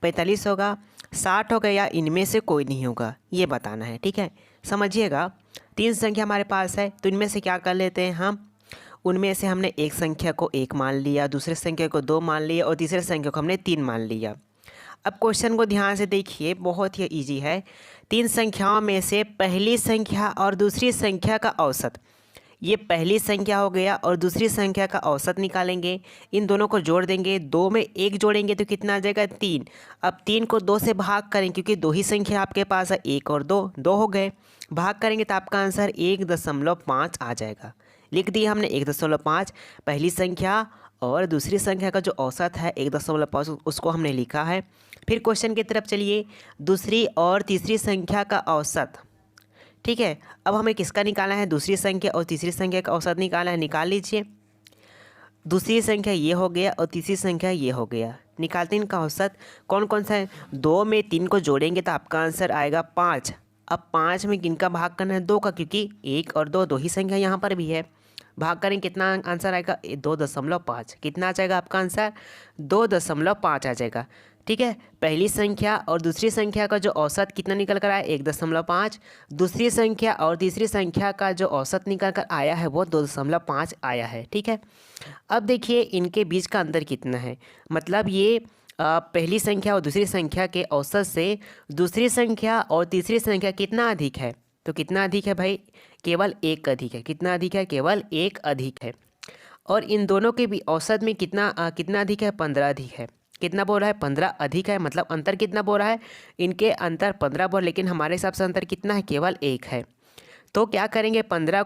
45 होगा, 60 होगा या इनमें से कोई नहीं होगा, ये बताना है। ठीक है, समझिएगा। 3 संख्या हमारे पास है तो इनमें से क्या कर लेते हैं हम, उनमें से हमने एक संख्या को 1 मान लिया, दूसरे संख्या को 2 मान लिया और तीसरे संख्या को हमने 3 मान लिया। अब क्वेश्चन को ध्यान से देखिए, बहुत ही इजी है। 3 संख्याओं में से पहली संख्या और दूसरी संख्या का औसत, ये पहली संख्या हो गया और दूसरी संख्या का औसत निकालेंगे। इन दोनों को जोड़ देंगे, 2 में 1 जोड़ेंगे तो कितना आ जाएगा 3। अब 3 को 2 से भाग करें क्योंकि 2 ही संख्या आपके पास है, 1 और 2, 2 हो गए। भाग करेंगे तो आपका आंसर 1.5 आ जाएगा। लिख दिया हमने 1.5, पहली संख्या और दूसरी संख्या का जो औसत है 1.5 उसको हमने लिखा है। फिर क्वेश्चन की तरफ चलिए, दूसरी और तीसरी संख्या का औसत। ठीक है, अब हमें किसका निकालना है, दूसरी संख्या और तीसरी संख्या का औसत निकालना है। निकाल लीजिए, दूसरी संख्या ये हो गया और तीसरी संख्या ये हो गया। निकालते हैं इनका औसत, कौन कौन सा है, 2 में 3 को जोड़ेंगे तो आपका आंसर आएगा 5। अब 5 में किनका भाग करना है, 2 का, क्योंकि 1 और 2 ही संख्या यहाँ पर भी है। भाग करें कितना आंसर आएगा 2.5। कितना आ जाएगा आपका आंसर 2.5 आ जाएगा। ठीक है, पहली संख्या और दूसरी संख्या का जो औसत कितना निकल कर आया 1.5, दूसरी संख्या और तीसरी संख्या का जो औसत निकल कर आया है वो 2.5 आया है। ठीक है, अब देखिए इनके बीच का अंतर कितना है, मतलब ये पहली संख्या और दूसरी संख्या के औसत से दूसरी संख्या और तीसरी संख्या कितना अधिक है, तो कितना अधिक है भाई, केवल 1 अधिक है। कितना अधिक है, केवल 1 अधिक है। और इन दोनों के भी औसत में कितना अधिक है, 15 अधिक है। कितना बोल रहा है, 15 अधिक है, मतलब अंतर कितना बोल रहा है, इनके अंतर 15 बोल, लेकिन हमारे हिसाब से अंतर कितना है, केवल 1 है। तो क्या करेंगे, 15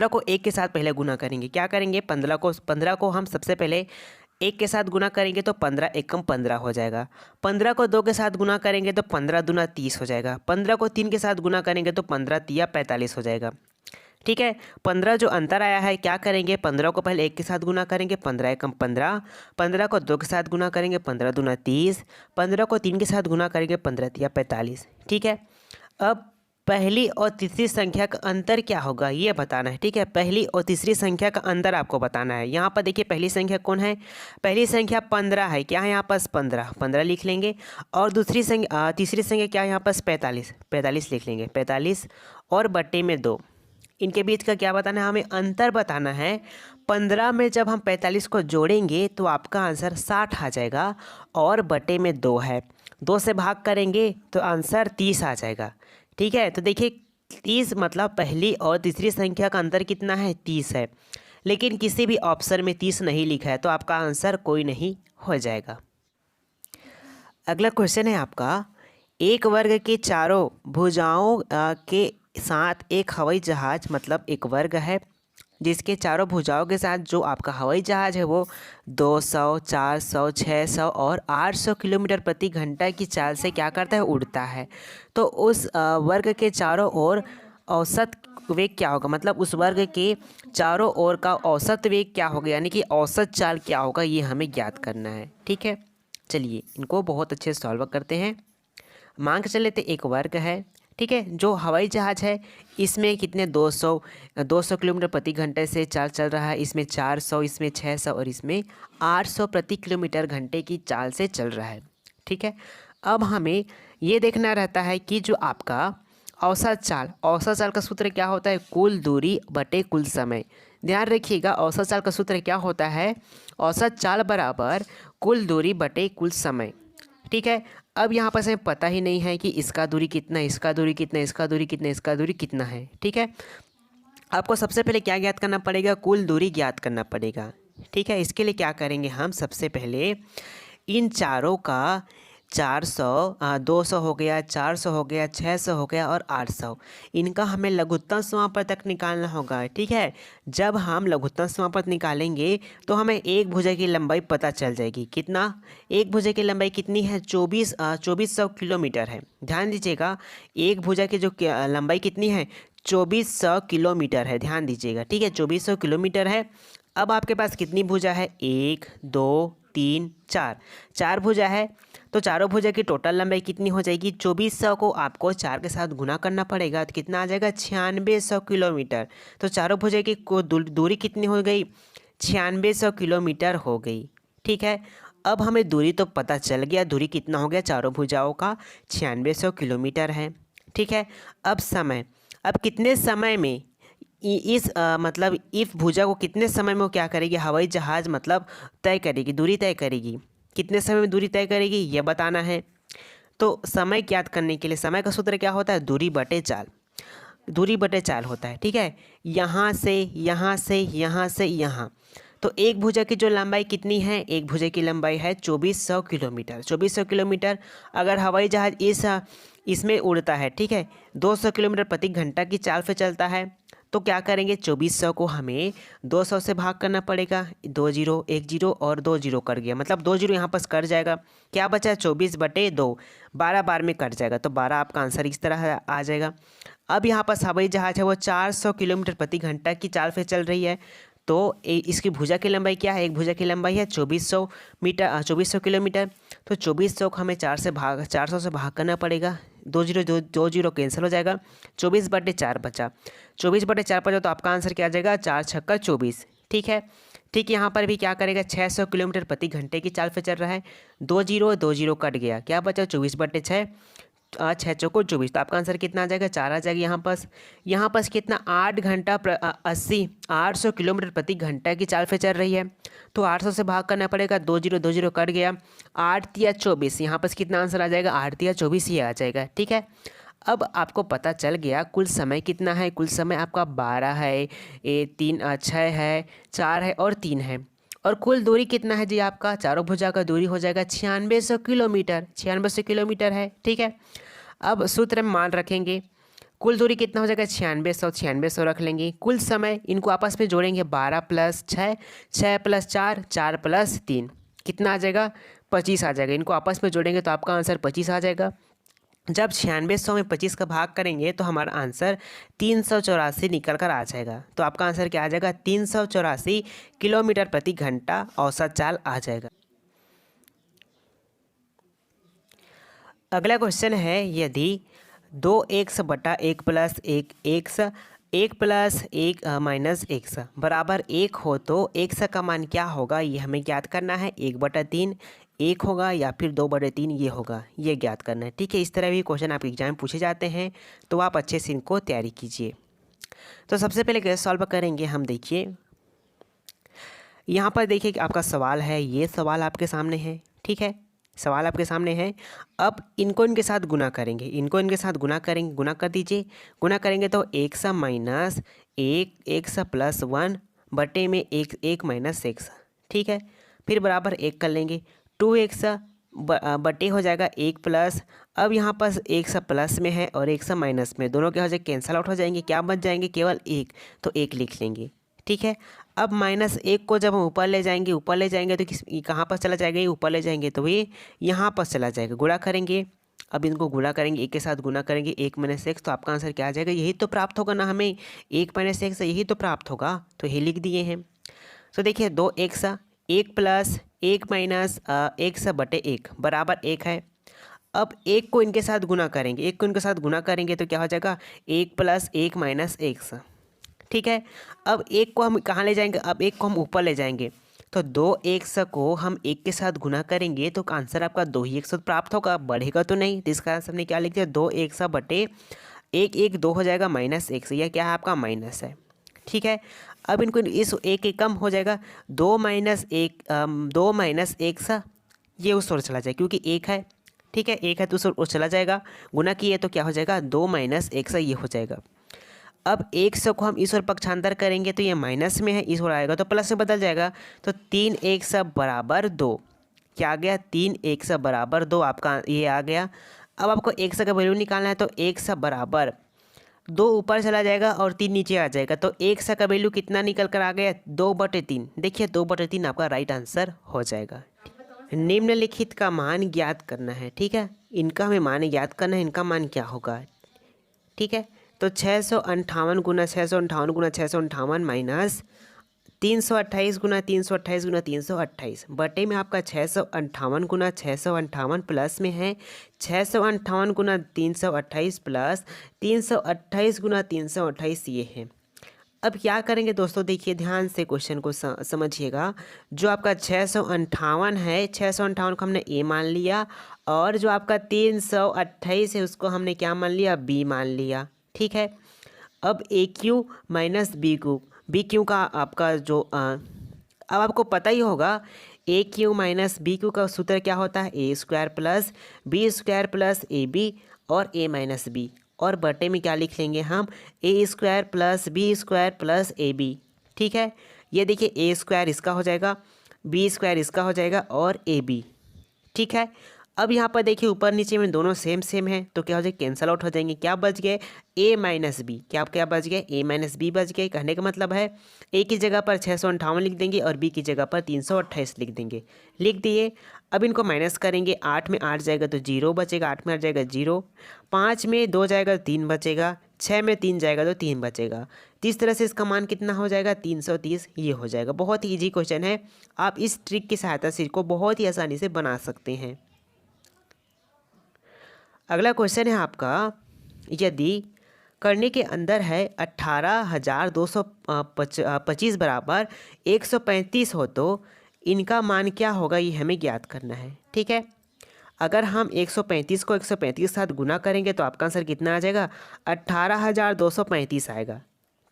को 1 के साथ पहले गुना करेंगे। क्या करेंगे, 15 को हम सबसे पहले 1 के साथ गुना करेंगे तो 15 एकम 15 हो जाएगा। 15 को 2 के साथ गुना करेंगे तो 15 दूना 30 हो जाएगा। 15 को 3 के साथ गुना करेंगे तो 15 तिया 45 हो जाएगा। ठीक है। 15 जो अंतर आया है क्या करेंगे, 15 को पहले 1 के साथ गुना करेंगे, 15 एकम 15, 15 को 2 के साथ गुना करेंगे, 15 दूना 30, 15 को 3 के साथ गुना करेंगे, 15 तिया 45। ठीक है। अब पहली और तीसरी संख्या का अंतर क्या होगा ये बताना है। ठीक है, पहली और तीसरी संख्या का अंतर आपको बताना है। यहाँ पर देखिए पहली संख्या कौन है, पहली संख्या 15 है, क्या है यहाँ पास 15, 15 लिख लेंगे। और दूसरी संख्या तीसरी संख्या क्या है यहाँ पास 45, 45 लिख लेंगे, 45 और बट्टे में 2। इनके बीच का क्या बताना है, हमें अंतर बताना है। 15 में जब हम 45 को जोड़ेंगे तो आपका आंसर 60 आ जाएगा और बटे में 2 है, 2 से भाग करेंगे तो आंसर 30 आ जाएगा। ठीक है, तो देखिए 30 मतलब पहली और तीसरी संख्या का अंतर कितना है, 30 है, लेकिन किसी भी ऑप्शन में 30 नहीं लिखा है तो आपका आंसर कोई नहीं हो जाएगा। अगला क्वेश्चन है आपका, एक वर्ग के चारों भुजाओं के साथ एक हवाई जहाज, मतलब एक वर्ग है जिसके चारों भुजाओं के साथ जो आपका हवाई जहाज है वो 200, 400, 600 और 800 किलोमीटर प्रति घंटा की चाल से क्या करता है, उड़ता है। तो उस वर्ग के चारों ओर औसत वेग क्या होगा, मतलब उस वर्ग के चारों ओर का औसत वेग क्या होगा, यानी कि औसत चाल क्या होगा, ये हमें ज्ञात करना है। ठीक है, चलिए इनको बहुत अच्छे से सॉल्व करते हैं। मान के चले तो एक वर्ग है, ठीक है, जो हवाई जहाज़ है इसमें कितने 200 किलोमीटर प्रति घंटे से चाल चल रहा है, इसमें 400, इसमें 600 और इसमें 800 प्रति किलोमीटर घंटे की चाल से चल रहा है। ठीक है, अब हमें ये देखना रहता है कि जो आपका औसत चाल का सूत्र क्या होता है, कुल दूरी बटे कुल समय। ध्यान रखिएगा, औसत चाल का सूत्र क्या होता है, औसत चाल बराबर कुल दूरी बटे कुल समय। ठीक है, अब यहाँ पर हमें पता ही नहीं है कि इसका दूरी कितना, इसका दूरी कितना, इसका दूरी कितना, इसका दूरी कितना है। ठीक है, आपको सबसे पहले क्या ज्ञात करना पड़ेगा, कुल दूरी ज्ञात करना पड़ेगा। ठीक है, इसके लिए क्या करेंगे हम, सबसे पहले इन चारों का 400, 200 हो गया, 400 हो गया, 600 हो गया और 800, इनका हमें लघुत्तम समापन तक निकालना होगा। ठीक है, जब हम लघुत्तम समापन निकालेंगे तो हमें एक भुजा की लंबाई पता चल जाएगी। कितना, एक भुजा की लंबाई कितनी है, 2400 किलोमीटर है। ध्यान दीजिएगा, एक भुजा की जो लंबाई कितनी है, 2400 किलोमीटर है, ध्यान दीजिएगा। ठीक है, 2400 किलोमीटर है। अब आपके पास कितनी भुजा है, 1, 2, 3, 4, 4 भुजा है। तो चारों भुजा की टोटल लंबाई कितनी हो जाएगी, 2400 को आपको 4 के साथ गुना करना पड़ेगा तो कितना आ जाएगा, 9600 किलोमीटर। तो चारों भुजा की दूरी कितनी हो गई, 9600 किलोमीटर हो गई। ठीक है, अब हमें दूरी तो पता चल गया, दूरी कितना हो गया चारों भुजाओं का, 9600 किलोमीटर है। ठीक है, अब समय, अब कितने समय में इस मतलब इस भुजा को कितने समय में वो क्या करेगी, हवाई जहाज़ मतलब तय करेगी, दूरी तय करेगी, कितने समय में दूरी तय करेगी ये बताना है। तो समय ज्ञात करने के लिए समय का सूत्र क्या होता है, दूरी बटे चाल, दूरी बटे चाल होता है। ठीक है, यहाँ से यहाँ से यहाँ से यहाँ, तो एक भुजा की जो लंबाई कितनी है, एक भुजा की लंबाई है 2400 किलोमीटर। 2400 किलोमीटर अगर हवाई जहाज़ इसमें उड़ता है, ठीक है, 200 किलोमीटर प्रति घंटा की चाल से चलता है, तो क्या करेंगे, 2400 को हमें 200 से भाग करना पड़ेगा, 2 जीरो, 1 जीरो और 2 जीरो कट गया, मतलब 2 जीरो यहाँ पर कट जाएगा, क्या बचा 24 बटे 2, 12 बार में कट जाएगा, तो 12 आपका आंसर इस तरह आ जाएगा। अब यहाँ पर हवाई जहाज़ है वो 400 किलोमीटर प्रति घंटा की चाल से चल रही है, तो इसकी भुजा की लंबाई क्या है, एक भुजा की लंबाई है 2400 मीटर, 2400 किलोमीटर। तो 2400 को हमें 400 से भाग करना पड़ेगा, 2 जीरो कैंसिल हो जाएगा, 24 बटे 4 बचा, 24 बटे 4 बचा, तो आपका आंसर क्या आ जाएगा, 4 छक्का 24। ठीक है, ठीक यहाँ पर भी क्या करेगा, 600 किलोमीटर प्रति घंटे की चाल पे चल रहा है, 2 जीरो कट गया, क्या बचा 24 बटे 6, 6 चौको 24, तो आपका आंसर कितना आ जाएगा, 4 आ जाएगा। यहाँ पास कितना 8 घंटा 800 किलोमीटर प्रति घंटा की चाल पे चल रही है, तो 800 से भाग करना पड़ेगा, 2 जीरो कट गया, 8 तिया 24, यहाँ पास कितना आंसर आ जाएगा, 8 तिया 24 ही आ जाएगा। ठीक है, अब आपको पता चल गया कुल समय कितना है, कुल समय आपका 12 है, 6 है, 4 है और 3 है, और कुल दूरी कितना है जी, आपका चारों भुजा का दूरी हो जाएगा 9600 किलोमीटर, 9600 किलोमीटर है। ठीक है, अब सूत्र में मान रखेंगे, कुल दूरी कितना हो जाएगा 9600 रख लेंगे, कुल समय इनको आपस में जोड़ेंगे, 12 + 6, 6 + 4, 4 + 3, कितना आ जाएगा 25 आ जाएगा, इनको आपस में जोड़ेंगे तो आपका आंसर 25 आ जाएगा। जब 9600 में 25 का भाग करेंगे तो हमारा आंसर 384 निकल कर आ जाएगा। तो आपका आंसर क्या आ जाएगा? 384 किलोमीटर प्रति घंटा औसत चाल आ जाएगा। अगला क्वेश्चन है, यदि 2x बटा 1 plus 1x 1 plus 1 minus x बराबर 1 हो तो x का मान क्या होगा, ये हमें ज्ञात करना है। 1/3 1 होगा या फिर 2/3 ये होगा, ये ज्ञात करना है। ठीक है, इस तरह भी क्वेश्चन आपके एग्जाम में पूछे जाते हैं, तो आप अच्छे से इनको तैयारी कीजिए। तो सबसे पहले कैसे सॉल्व करेंगे हम, देखिए यहाँ पर देखिए कि आपका सवाल है, ये सवाल आपके सामने है। ठीक है, सवाल आपके सामने है। अब इनको इनके साथ गुना करेंगे, इनको इनके साथ गुना करेंगे, गुना कर दीजिए। गुना करेंगे तो 1 माइनस 1 प्लस 1 बटे में 1 माइनस 1। ठीक है, फिर बराबर 1 कर लेंगे। 2x बटे हो जाएगा 1 प्लस, अब यहाँ पर 1 प्लस में है और 1 माइनस में, दोनों क्या हो जाएगा? कैंसल आउट हो जाएंगे। क्या बच जाएंगे? केवल 1, तो 1 लिख लेंगे। ठीक है, अब -1 को जब हम ऊपर ले जाएंगे, ऊपर ले जाएंगे तो कहाँ पर चला जाएगा? ये ऊपर ले जाएंगे तो ये यहाँ पर चला जाएगा। गुणा करेंगे, अब इनको गुणा करेंगे, 1 के साथ गुणा करेंगे 1 माइनस 1, तो आपका आंसर क्या आ जाएगा? यही तो प्राप्त होगा ना हमें, 1 माइनस 1 से यही तो प्राप्त होगा, तो ये लिख दिए हैं। तो देखिए 2x 1 प्लस 1 माइनस 1 बटे 1 बराबर 1 है। अब 1 को इनके साथ गुना करेंगे, 1 को इनके साथ गुना करेंगे तो क्या हो जाएगा? 1 प्लस 1 माइनस 1। ठीक है, अब 1 को हम कहाँ ले जाएंगे? अब 1 को हम ऊपर ले जाएंगे, तो 2x को हम 1 के साथ गुना करेंगे तो आंसर आपका 2x प्राप्त होगा, बढ़ेगा तो नहीं। तो इसका आंसर हमने क्या लिख दिया? 2x बटे 1 2 हो जाएगा -1, यह क्या है? आपका माइनस है। ठीक है, अब इनको इस 1 कम हो जाएगा, 2 माइनस 1 ये उस ओर चला जाएगा क्योंकि 1 है। ठीक है, 1 है तो उस ओर चला जाएगा। गुना किए तो क्या हो जाएगा? 2 माइनस 1 ये हो जाएगा। अब 100 को हम इस ओर पक्षांतर करेंगे तो ये माइनस में है, इस ओर आएगा तो प्लस में बदल जाएगा। तो 3x बराबर 2, क्या आ गया? 3x बराबर 2 आपका ये आ गया। अब आपको x का वैल्यू निकालना है तो x बराबर 2 ऊपर चला जाएगा और 3 नीचे आ जाएगा, तो x का वैल्यू कितना निकल कर आ गया? 2/3। देखिए 2/3 आपका राइट आंसर हो जाएगा। निम्नलिखित का मान ज्ञात करना है। ठीक है, इनका हमें मान ज्ञात करना है, इनका मान क्या होगा? ठीक है, तो 658 गुना 658 गुना 658 माइनस 328 गुना 328 गुना 328 बटे में आपका 658 गुना 658 प्लस में है 658 गुना 328 प्लस 328 गुना 328 ये है। अब क्या करेंगे दोस्तों, देखिए ध्यान से क्वेश्चन को समझिएगा। जो आपका 658 है, 658 को हमने ए मान लिया, और जो आपका 328 है उसको हमने क्या मान लिया? बी मान लिया। ठीक है, अब A cube minus B cube का आपका जो अब आपको पता ही होगा A cube minus B cube का सूत्र क्या होता है? A square plus B square plus A B और ए माइनस बी, और बटे में क्या लिख लेंगे हम? A square plus B square plus A B. ठीक है, ये देखिए ए स्क्वायर इसका हो जाएगा, बी स्क्वायर इसका हो जाएगा और ए बी। ठीक है, अब यहाँ पर देखिए ऊपर नीचे में दोनों सेम है तो क्या हो जाएगा? कैंसल आउट हो जाएंगे। क्या बच गए? a minus B. क्या बच गए? a माइनस बी बच गए। कहने का मतलब है a की जगह पर 658 लिख देंगे और b की जगह पर 328 लिख देंगे। लिख दिए। अब इनको माइनस करेंगे, 8 में 8 जाएगा तो 0 बचेगा, 8 में 8 जाएगा 0, 5 में 2 जाएगा तो 3 बचेगा, 6 में 3 जाएगा तो 3 बचेगा। तो इस तरह से इसका मान कितना हो जाएगा? 330 ये हो जाएगा। बहुत ही ईजी क्वेश्चन है, आप इस ट्रिक की सहायता से इसको बहुत ही आसानी से बना सकते हैं। अगला क्वेश्चन है आपका, यदि करने के अंदर है 18,225 बराबर 135 हो तो इनका मान क्या होगा, ये हमें ज्ञात करना है। ठीक है, अगर हम 135 को 135 के साथ गुना करेंगे तो आपका आंसर कितना आ जाएगा? 18,235 आएगा।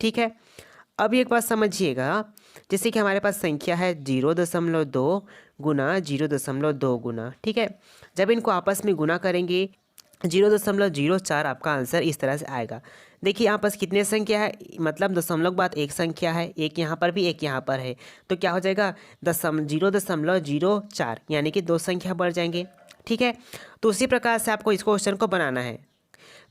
ठीक है, अब एक बात समझिएगा, जैसे कि हमारे पास संख्या है 0.2 गुना 0.2 गुना। ठीक है, जब इनको आपस में गुना करेंगे 0.04 आपका आंसर इस तरह से आएगा। देखिए यहाँ पास कितने संख्या है, मतलब दशमलव के बाद एक संख्या है, एक यहाँ पर भी एक यहाँ पर है, तो क्या हो जाएगा? 0.04, यानी कि 2 संख्या बढ़ जाएंगे। ठीक है, तो उसी प्रकार से आपको इस क्वेश्चन को बनाना है।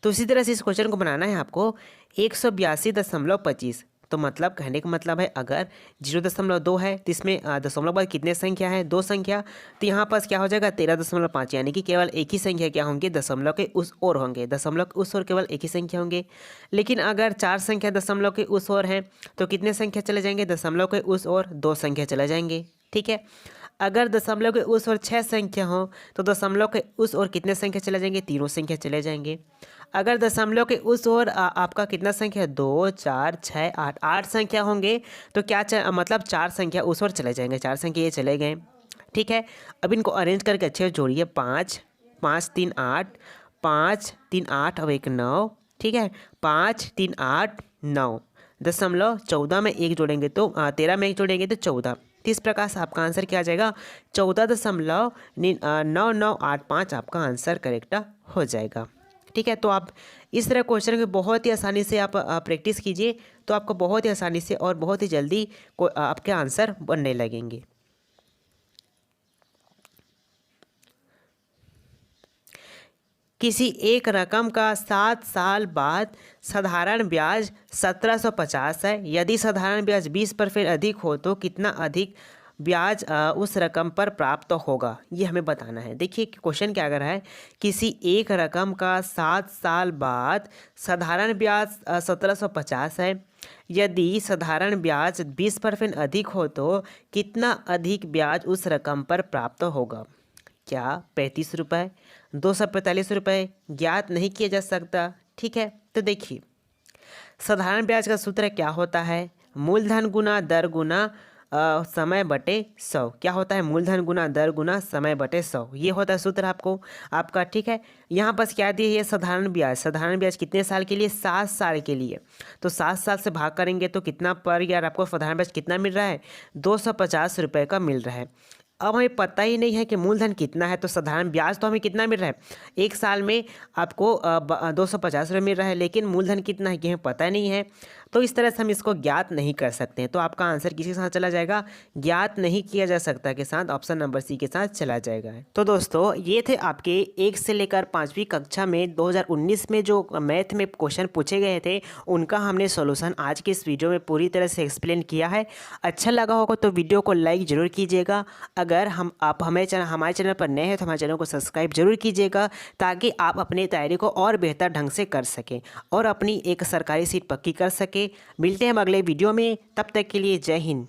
तो इसी तरह से इस क्वेश्चन को बनाना है आपको 182.25 तो मतलब कहने का मतलब है अगर 0.2 है तो इसमें दशमलव बाद कितने संख्या है, 2 संख्या, तो यहाँ पास क्या हो जाएगा 13.5, यानी कि केवल एक ही संख्या क्या होंगे, दशमलव के उस ओर होंगे, दशमलव के उस ओर केवल एक ही संख्या होंगे। लेकिन अगर 4 संख्या दशमलव के उस ओर हैं तो कितने संख्या चले जाएंगे, दशमलव के उस ओर 2 संख्या चले जाएंगे। ठीक है, अगर दशमलव के उस ओर 6 संख्या हो तो दशमलव के उस ओर कितने संख्या चले जाएंगे, तीनों संख्या चले जाएंगे। अगर दशमलव के उस ओर आपका कितना संख्या, 2, 4, 6, 8, 8 संख्या होंगे तो क्या मतलब 4 संख्या उस ओर चले जाएंगे, 4 संख्या ये चले गए। ठीक है, अब इनको अरेंज करके अच्छे से जोड़िए, 5, 5, 3, 8, 5, 3, 8 और 1, 9। ठीक है, 5, 3, 8, 9, दशमलव 14 में 1 जोड़ेंगे तो 13 में 1 जोड़ेंगे तो 14। तो इस प्रकार से आपका आंसर क्या आ जाएगा, 14.9985 आपका आंसर करेक्ट हो जाएगा। ठीक है, तो आप इस तरह क्वेश्चन को बहुत ही आसानी से आप प्रैक्टिस कीजिए तो आपको बहुत ही आसानी से और बहुत ही जल्दी आपके आंसर बनने लगेंगे। किसी एक रकम का 7 साल बाद साधारण ब्याज 1750 है। यदि साधारण ब्याज 20% अधिक हो तो कितना अधिक ब्याज उस रकम पर प्राप्त होगा, ये हमें बताना है। देखिए क्वेश्चन क्या कर रहा है, किसी एक रकम का 7 साल बाद साधारण ब्याज 1750 है। यदि साधारण ब्याज 20% अधिक हो तो कितना अधिक ब्याज उस रकम पर प्राप्त होगा। क्या 35 रुपये, 245 रुपये ज्ञात नहीं किया जा सकता। ठीक है, तो देखिए साधारण ब्याज का सूत्र क्या होता है, मूलधन गुना दर गुना समय बटे 100। क्या होता है, मूलधन गुना दर गुना समय बटे 100, ये होता है सूत्र आपका। ठीक है, यहाँ बस क्या दिए, ये साधारण ब्याज कितने साल के लिए, 7 साल के लिए। तो 7 साल से भाग करेंगे तो कितना पर ईयर आपको साधारण ब्याज कितना मिल रहा है, 250 रुपये का मिल रहा है। अब हमें पता ही नहीं है कि मूलधन कितना है, तो साधारण ब्याज तो हमें कितना मिल रहा है, एक साल में आपको 250 रुपये मिल रहा है, लेकिन मूलधन कितना है ये हमें पता नहीं है। तो इस तरह से हम इसको ज्ञात नहीं कर सकते हैं। तो आपका आंसर किसके साथ चला जाएगा, ज्ञात नहीं किया जा सकता के साथ, ऑप्शन नंबर सी के साथ चला जाएगा। तो दोस्तों ये थे आपके 1 से लेकर 5वीं कक्षा में 2019 में जो मैथ में क्वेश्चन पूछे गए थे उनका हमने सॉल्यूशन आज के इस वीडियो में पूरी तरह से एक्सप्लेन किया है। अच्छा लगा होगा तो वीडियो को लाइक ज़रूर कीजिएगा। अगर आप हमारे चैनल पर नए हैं तो हमारे चैनल को सब्सक्राइब जरूर कीजिएगा, ताकि आप अपनी तैयारी को और बेहतर ढंग से कर सकें और अपनी एक सरकारी सीट पक्की कर सकें। मिलते हैं हम अगले वीडियो में, तब तक के लिए जय हिंद।